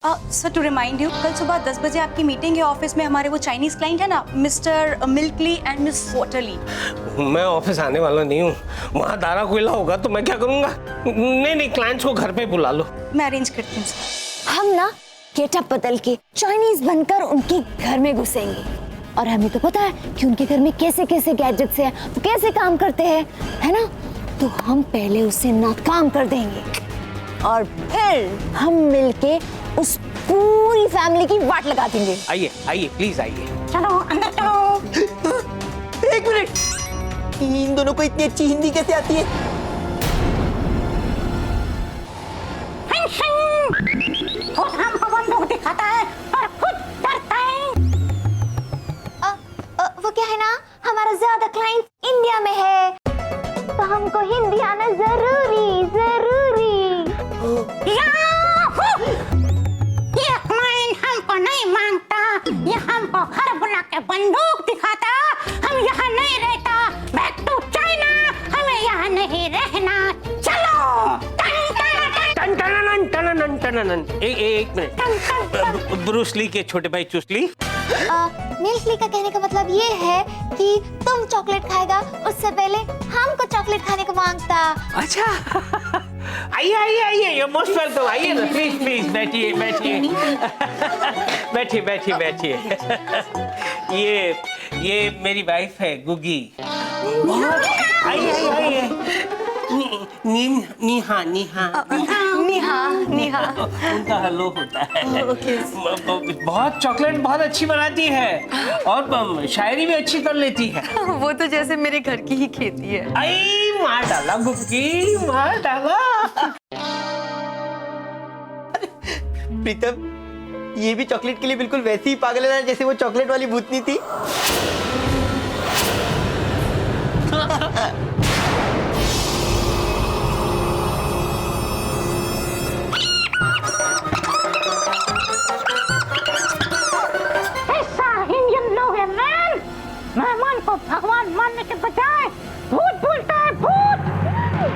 Sir to remind you, कल सुबह 10 बजे आपकी मीटिंग है ऑफिस में। हमारे वो चाइनीज क्लाइंट है ना, मिस्टर मिल्कली एंड मिस वाटरली। मैं ऑफिस आने वाला नहीं हूँ, वहाँ दारा कोयला होगा तो मैं क्या करूँगा। नहीं, क्लाइंट्स को घर पे बुला लो। मैं अरेंज करती हूँ सर। हम ना गेटअप बदल के चाइनीज बनकर उनके घर में घुसेंगे और हमें तो पता है कि उनके घर में कैसे कैसे गैजेट्स हैं, वो कैसे काम करते हैं, है ना। तो हम पहले उसे नाकाम कर देंगे और फिर हम मिलके उस पूरी फैमिली की वाट लगा देंगे। आइए प्लीज आइए। चलो अंदर चलो। एक मिनट, इन दोनों को इतनी अच्छी हिंदी कैसे आती है? खुद हमको बंदूक दिखाता है और खुद डरता है। वो क्या है ना, हमारा ज्यादा क्लाइंट इंडिया में है तो हमको हिंदी आना जरूरी। ये क्लाइंट हमको नहीं मांगता, ये हमको घर बुला के बंदूक दिखाता। हम यहाँ नहीं रहता, बैक टू चाइना, हमें यहाँ नहीं रहना। चलो। एक मिनट, ब्रूस ली के छोटे भाई चुसली। मिल्कली का कहने का मतलब ये है कि तुम चॉकलेट खाएगा उससे पहले हमको चॉकलेट खाने को मांगता। अच्छा, आइए, मोस्ट वेलकम। आइए ना, प्लीज बैठिए। बैठिए। ये मेरी वाइफ है गुगी। आइए। निहा। उनका हेलो होता है। बहुत चॉकलेट बहुत अच्छी बनाती है और शायरी भी अच्छी कर लेती है। वो तो जैसे मेरे घर की ही खेती है। आई मार डाला गुग्गी, मार डाला। प्रीतम, ये भी चॉकलेट के लिए बिल्कुल वैसी ही पागल है ना जैसे वो चॉकलेट वाली भूतनी थी। मेहमान को भगवान मानने के बजाय भूत बोलता है, भूत।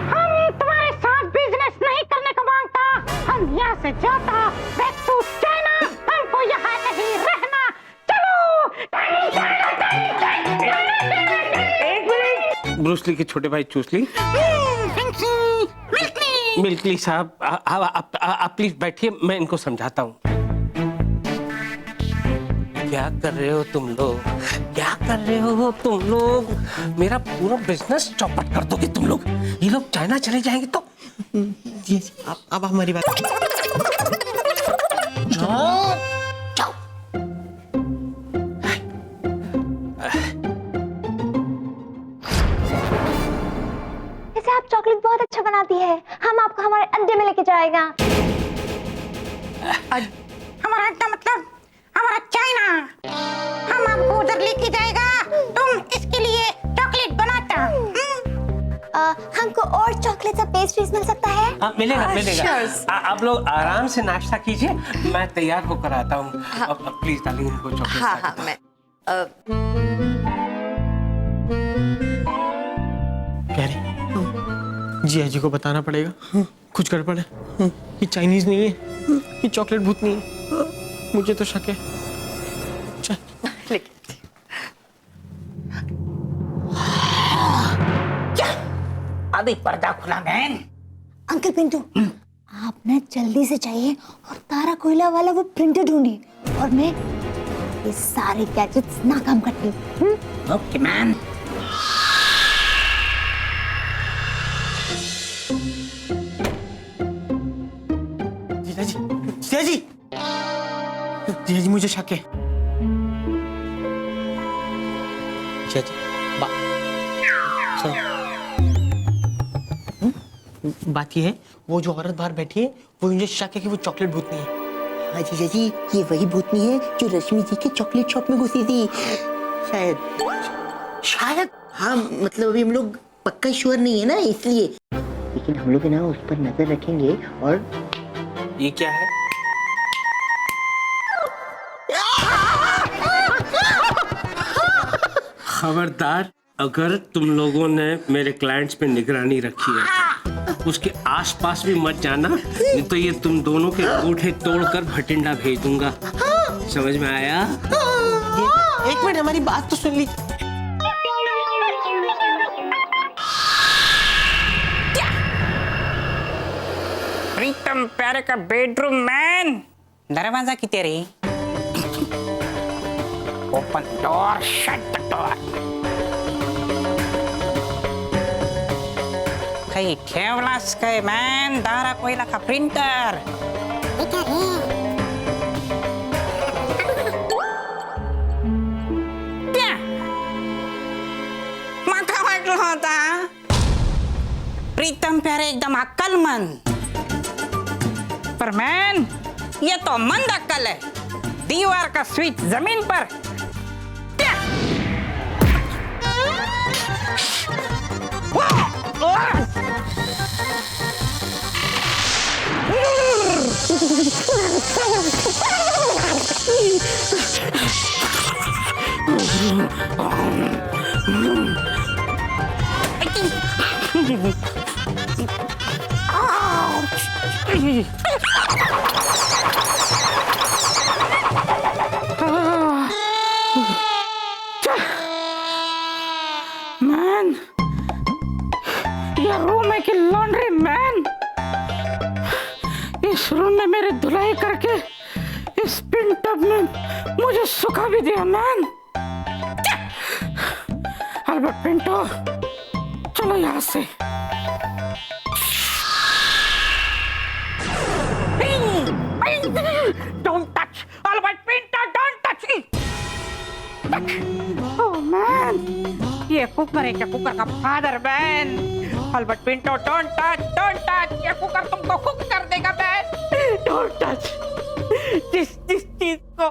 हम तुम्हारे साथ बिजनेस नहीं करने को मांगता, हम यहाँ से जाता, बैक टू चाइना, हमको यहाँ नहीं रहना। चलो। एक मिनट, ब्रूस ली के छोटे भाई चूसली। मिल्कली साहब, आप प्लीज बैठिए, मैं इनको समझाता हूँ। क्या कर रहे हो तुम लोग? मेरा पूरा बिजनेस चौपट कर दोगे तुम लोग। ये लोग चाइना चले जाएंगे तो। जी, अब हमारी बात। जाओ। जैसे आप चॉकलेट बहुत अच्छा बनाती है, हम आपको हमारे अड्डे में लेके जाएगा। हमारा अड्डा मतलब हमारा चाइना। हम आपको उधर लेके जाएगा, तुम इसके लिए चॉकलेट बनाता। हमको और चॉकलेट और पेस्ट्रीज मिल सकता है? मिलेगा। आप लोग आराम से नाश्ता कीजिए, मैं तैयार होकर आता हूँ। अब प्लीज डालिए इनको चॉकलेट। हाँ, मैं कह रही जी को बताना पड़ेगा, कुछ गड़बड़ है। ये चाइनीज नहीं है, ये चॉकलेट भूत नहीं है, मुझे तो शक है। चल। अभी पर्दा खुला बहन। अंकल पिंटू, आप ना जल्दी से चाहिए और तारा कोयला वाला वो प्रिंटर ढूंढिए और मैं ये सारे गैजेट्स नाकाम करती हूँ। Okay ma'am. जीजा जी मुझे शक है। बात ये है, वो जो औरत बाहर बैठी है वो मुझे शक है कि वो चॉकलेट भूतनी है। हाँ जीजा जी, ये वही भूतनी है जो रश्मि जी के चॉकलेट शॉप में घुसी थी। शायद हाँ, मतलब अभी हम लोग पक्का श्योर नहीं है ना, इसलिए। लेकिन हम लोग ना उस पर नजर रखेंगे। और ये क्या है? खबरदार, अगर तुम लोगों ने मेरे क्लाइंट्स पे निगरानी रखी है उसके आसपास भी मत जाना, नहीं तो ये तुम दोनों के अंगूठे तोड़कर भटिंडा भेज दूंगा। समझ में आया? एक मिनट, हमारी बात तो सुन ली। प्रीतम प्यारे का बेडरूम मैन, दरवाजा किती रे? Open door, shut the door. काही ठेवलास काय मॅन दारा कोयला का प्रिंटर? माका वाटलं होता प्रीतम प्यारे एकदम अक्कलमंद, पर मैन ये तो मंद अक्कल है। दीवार का स्विच जमीन पर। मैन, ये रूम है कि लॉन्ड्री मैन? इस रूम में मेरे धुलाई करके इस पिन टब में मुझे सुखा भी दिया मैन। अल्बर्ट पिंटो, चलो यहाँ से। Don't touch, Albert Pinto, don't touch me. Oh man, ये कुकर है क्या? कुकर का father man. Albert Pinto, don't touch, ये कुकर तुमको कुक कर देगा मैन। Don't touch। जिस चीज को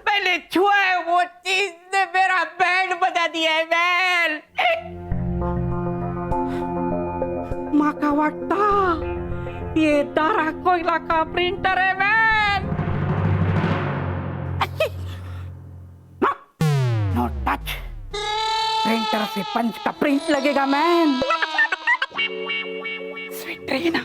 मैंने छुआ है वो चीज ने मेरा बैंड बजा दिया है मैन। माँ का वाटता ये दारा कोयला का प्रिंटर है मैन। नो टच, प्रिंटर से पंच का प्रिंट लगेगा मैन। Sweet train.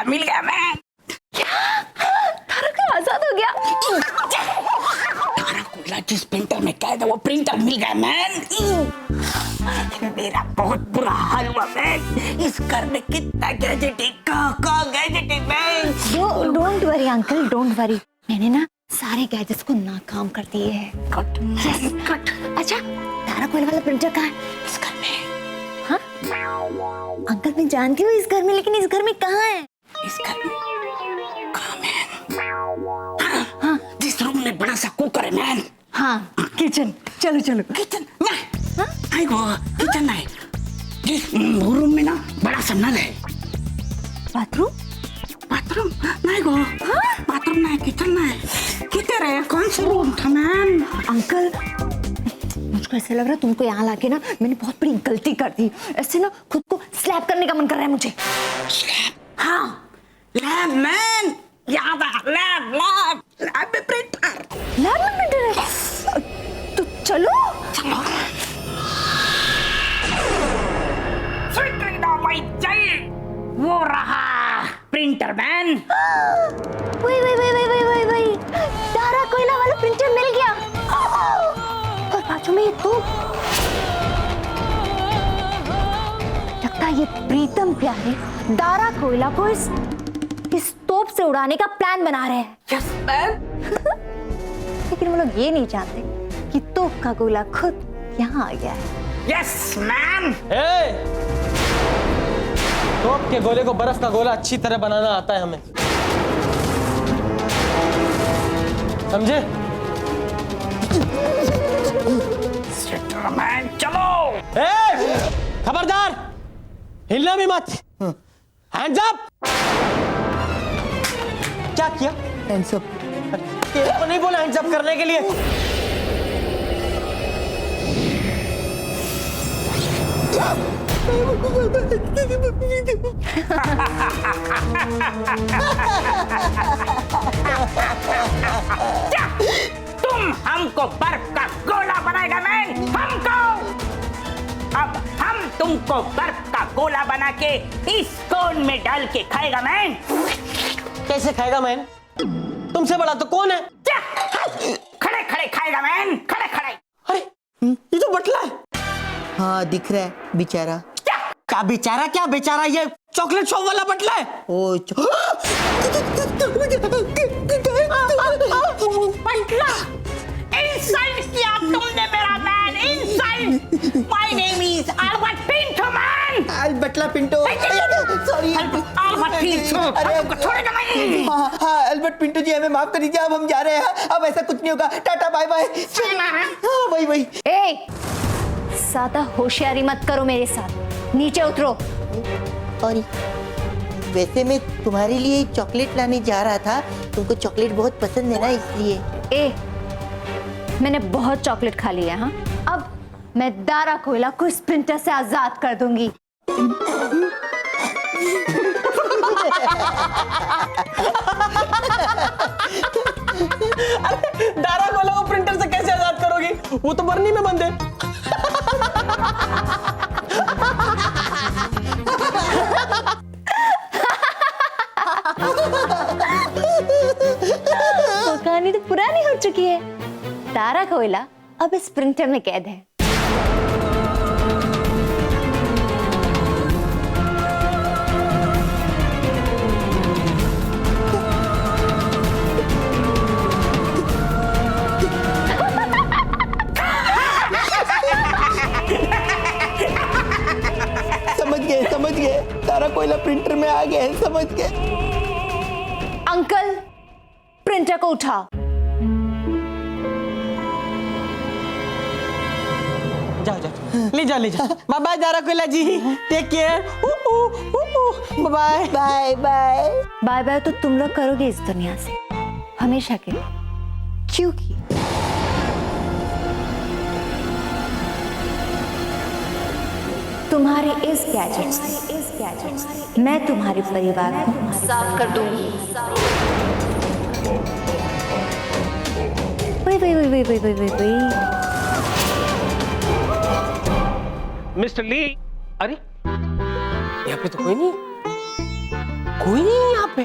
मिल गया मैन। तारा को आजाद हो गया। तारा कोयला जिस प्रिंटर में कैद है वो प्रिंटर मिल गया मैन। मेरा बहुत बुरा हाल हुआ मैन। इस घर में कितना गैजेट है, गैजेट है man. Don't worry uncle, don't worry. मैंने ना सारे गैजेट्स को नाकाम कर दिए हैं। कट। अच्छा, तारा कोयला वाला प्रिंटर कहाँ है? इस घर में। हाँ? अंकल मैं जानती हूँ इस घर में, लेकिन इस घर में कहाँ है? इस घर में कहाँ मैन? हाँ, जिस रूम में बड़ा सा कुकर है मैन। हाँ, किचन। चलो। किचन ना? आई गो किचन नहीं। जिस रूम में ना बड़ा सा नल है। बाथरूम नहीं गो। बाथरूम नहीं, किचन नहीं। किधर है? कौन सा रूम था मैन? अंकल मुझको ऐसा लग रहा है तुमको यहाँ लाके ना मैंने बहुत बड़ी गलती कर दी। ऐसे ना खुद को स्लैप करने का मन कर रहा है मुझे। स्लैप? हाँ, लैब मैन। याद आ, लैब में प्रिंटर। लैब में प्रिंटर है? तो चलो। वो रहा प्रिंटर मैन। वही तारा कोयला वाला प्रिंटर मिल गया। और बाजू में ये तोप। लगता है ये प्रीतम प्यारे दारा कोयला को इस तोप से उड़ाने का प्लान बना रहे हैं। Yes ma'am. लेकिन वो लोग ये नहीं जानते कि तोप का गोला खुद यहाँ आ गया है। Yes ma'am. तोप के गोले को बर्फ का गोला अच्छी तरह बनाना आता है हमें, समझे? मैन चलो। खबरदार, हिलना भी मत। Hands up. क्या किया? Hands up. तेरे को नहीं बोला हैंड्स अप करने के लिए? तुम हमको बर्फ का गोला बनाएगा मैन, हमको। अब हम तुमको बर्फ का गोला बना के इस कोन में डाल के खाएगा मैन। कैसे खाएगा मैन? तुमसे बड़ा तो कौन है? खड़े खड़े खाएगा मैन, खड़े खड़े। अरे ये तो बटला है। हाँ दिख रहा है बेचारा। क्या बेचारा, क्या बेचारा, ये चॉकलेट शॉप वाला बटला है। ओ बटला इंसल्ट किया तुमने मेरा man, insult. My name is Albert Pinto man. Battala Pinto, sorry. Albert Pinto, हमको छोड़ेगा नहीं। हाँ अल्बर्ट पिंटो जी, हमें माफ कर दीजिए, अब हम जा रहे हैं। अब ऐसा कुछ नहीं होगा, टाटा बाय बाय। हाँ वही वही। ए, ज्यादा होशियारी मत करो मेरे साथ, नीचे उतरो। और वैसे मैं तुम्हारे लिए चॉकलेट लाने जा रहा था, तुमको चॉकलेट बहुत पसंद है ना, इसलिए। ए, मैंने बहुत चॉकलेट खा लिया। हाँ, अब मैं दारा कोयला को स्प्रिंटर से आजाद कर दूंगी। अरे दारा कोयला को प्रिंटर से कैसे आजाद करोगी? वो तो बर्नी में बंद है। तो कहानी तो पुरानी हो चुकी है। दारा कोयला अब इस प्रिंटर में कैद है। समझ गए, तारा कोयला प्रिंटर में आ गया है, समझ गए। अंकल, प्रिंटर को उठाओ। जाओ जाओ, ले जा। Bye bye Dara Koyla ji, take care. Bye bye bye. Bye bye तो तुम लोग करोगे इस दुनिया से हमेशा के लिए, क्योंकि तुम्हारे इस गैजेट से मैं तुम्हारे परिवार को साफ कर दूंगी। वही। मिस्टर ली, अरे यहाँ पे तो कोई नहीं है यहाँ पे।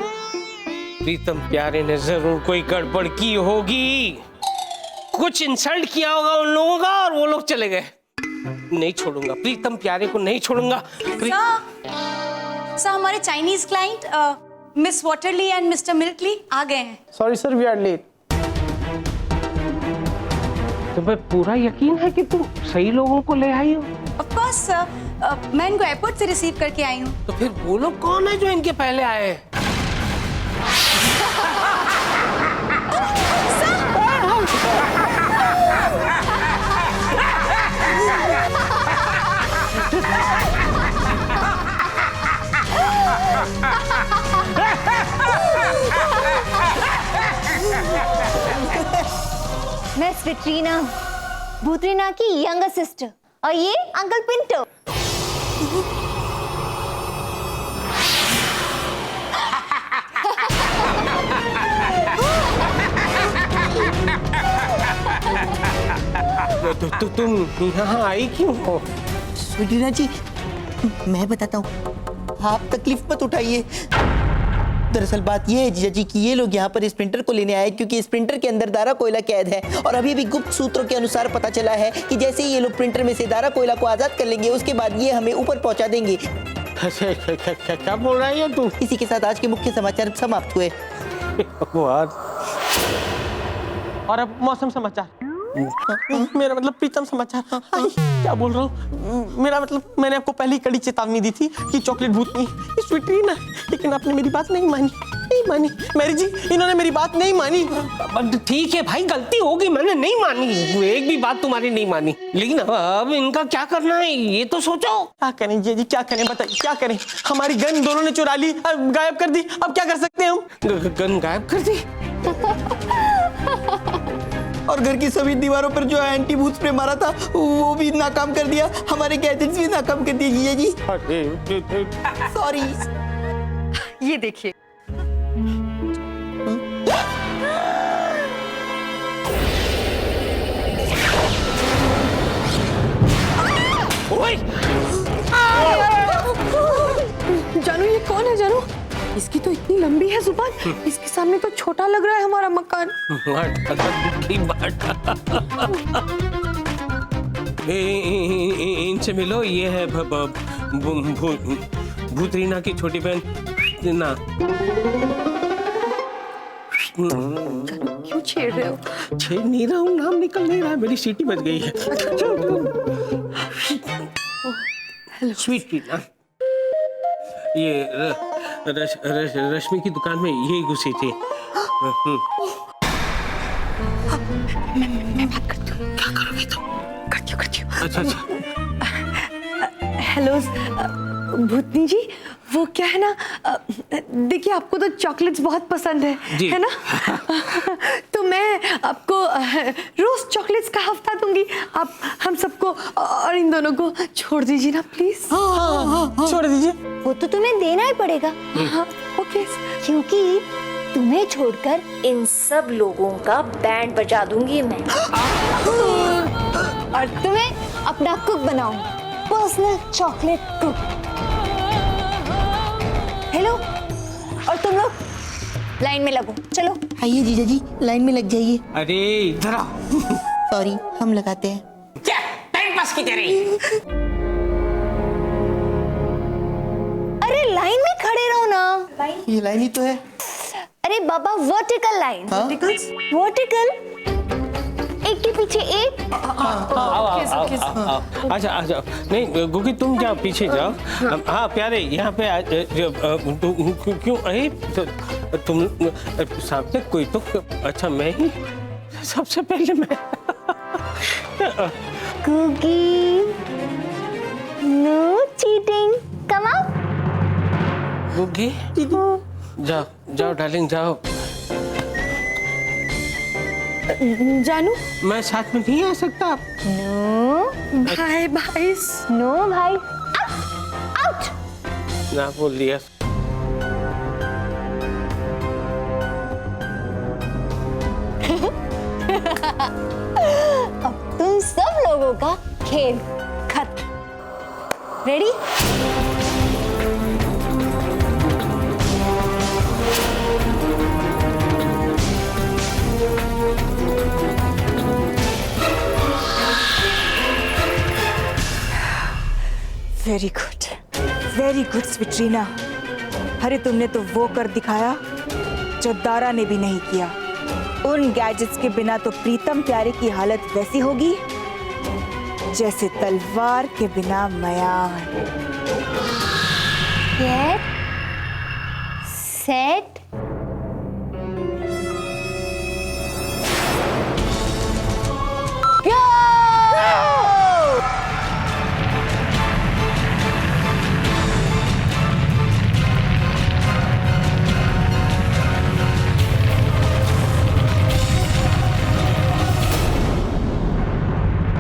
प्रीतम प्यारे ने जरूर कोई गड़बड़ की होगी, कुछ इंसल्ट किया होगा उन लोगों का और वो लोग चले गए। नहीं छोड़ूंगा प्रीतम प्यारे को, नहीं छोड़ूंगा। सर हमारे Chinese client Miss Waterly and Mister Milkly आ गए हैं। Sorry sir, we are late. तुम्हें पूरा यकीन है कि तुम सही लोगों को ले आई हो? ऑफ कोर्स सर, मैं इनको एयरपोर्ट से रिसीव करके आई हूँ। तो फिर वो लोग कौन है जो इनके पहले आए हैं? मैं विट्रीना, भूतरीना की यंगर सिस्टर, और ये अंकल पिंटो। तो तुम यहाँ आई क्यों हो? सुरीना जी, मैं बताता हूँ, आप तकलीफ मत उठाइए। दरअसल बात यह है जीजा जी कि ये लोग यहाँ पर इस प्रिंटर को लेने आए क्योंकि इस प्रिंटर के अंदर दारा कोयला कैद है, और अभी भी गुप्त सूत्रों के अनुसार पता चला है कि जैसे ही ये लोग प्रिंटर में से दारा कोयला को आजाद कर लेंगे उसके बाद ये हमें ऊपर पहुंचा देंगे। क्या बोल रहा है तू? इसी के साथ आज के मुख्य समाचार समाप्त हुए। भगवान। और अब मौसम समाचार। मेरा मतलब प्रीतम समाचार। क्या बोल रहा हूँ? मेरा मतलब मैंने आपको पहली कड़ी चेतावनी दी थी कि चॉकलेट भूतनी स्वीट ट्री ना, लेकिन आपने मेरी बात नहीं मानी। मैरी जी, इन्होंने मेरी बात नहीं मानी। ठीक है भाई, गलती होगी, मैंने नहीं मानी, एक भी बात तुम्हारी नहीं मानी, लेकिन अब इनका क्या करना है ये तो सोचो। क्या करें जी, क्या करें बताइए, क्या करें? हमारी गन दोनों ने चुरा ली, गायब कर दी, अब क्या कर सकते हैं हम? गन गायब कर दी? और घर की सभी दीवारों पर जो एंटी भूत स्प्रे मारा था वो भी नाकाम कर दिया, हमारे गैजेट्स भी नाकाम कर दिए जीजा जी। सॉरी। ये देखिए, जानू ये कौन है जानू? इसकी तो इतनी लंबी है जुबान, इसके सामने तो छोटा लग रहा है हमारा मकान। इनसे मिलो, ये है भूतरीना की छोटी बहन ना। क्यों छेड़ रहे हो? छेड़ नहीं रहा हूँ, नाम निकल नहीं रहा है, मेरी सीटी बज गई है। स्वीट रीना, ये रश्मि की दुकान में यही घुसी थी। मैं बात करती हूँ। क्या करोगे तुम? करती हूँ। अच्छा। हेलो भूतनी जी, वो क्या है ना, देखिए आपको तो चॉकलेट्स बहुत पसंद है ना? तो मैं आपको रोज चॉकलेट्स का हफ्ता दूंगी, आप हम सबको और इन दोनों को छोड़ दीजिए ना प्लीज। हाँ, छोड़ दीजिए। वो तो तुम्हें देना ही पड़ेगा। ओके। क्योंकि तुम्हें छोड़कर इन सब लोगों का बैंड बजा दूंगी मैं। और तुम्हें अपना कुक बनाऊंगी, पर्सनल चॉकलेट कुक। हेलो, और तुम लोग लाइन में लगो, चलो। आइए जीजा जी, लाइन में लग जाइए। अरे इधर आओ। सॉरी, हम लगाते हैं। क्या टाइम पास की तेरी? अरे लाइन में खड़े रहो ना। ये लाइन ही तो है। अरे बाबा, वर्टिकल लाइन। हाँ? वर्टिकल, एक के पीछे एक। आओ। अच्छा, नहीं गुगी तुम जाओ, पीछे जाओ। हाँ प्यारे, यहाँ पे क्यों? अरे तुम सामने कोई तो, अच्छा मैं ही सबसे पहले मैं। Cookie, no cheating, come on. Googie जाओ डार्लिंग, जाओ। जानू, मैं साथ में नहीं आ सकता। No bye bye. नो भाई, आउट। ना बोल दिया। अब तुम सब लोगों का खेल खत्म। रेडी? Very good Switrina. अरे तुमने तो वो कर दिखाया जो दारा ने भी नहीं किया। उन गैजेट्स के बिना तो प्रीतम प्यारे की हालत वैसी होगी जैसे तलवार के बिना मयान। Get set